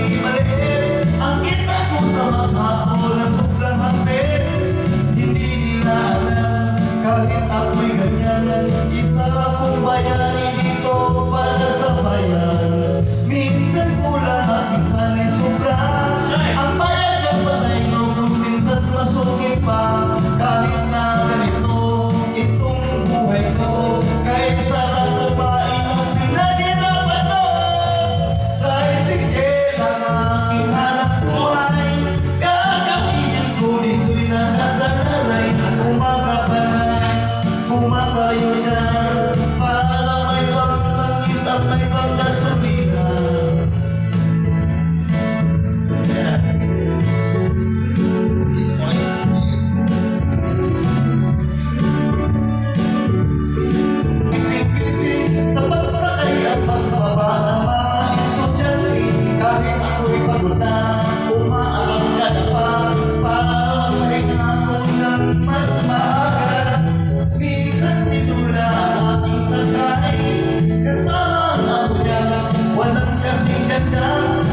di maliit. Ang kita ko sa mga ko na sobrang hapes. Hindi nila alam kahit ako'y ganyan. Isa akong bayani dito para sa bayan. Minsan kulang at minsan ay sobra. Ang bayad ng pasaylo kung minsan masukit pa. Kahit na ganito itong buhay ko, kahit sarap na mainang pinaghirapan ko. Dahil sige lang aking hanap buhay, kakainin ko dito'y nakasanalay. Umaga pa na, kumakayo na, para may panglangis at may panggasolina. Sa pagsakay at pagbaba ng mga estudyante, kahit ako'y pagod na, umaalam ka na pa para magpahinga ako ng mas maaga. Minsan si Lula ang aking sakay, kasama ang amo niya, walang kasing ganda.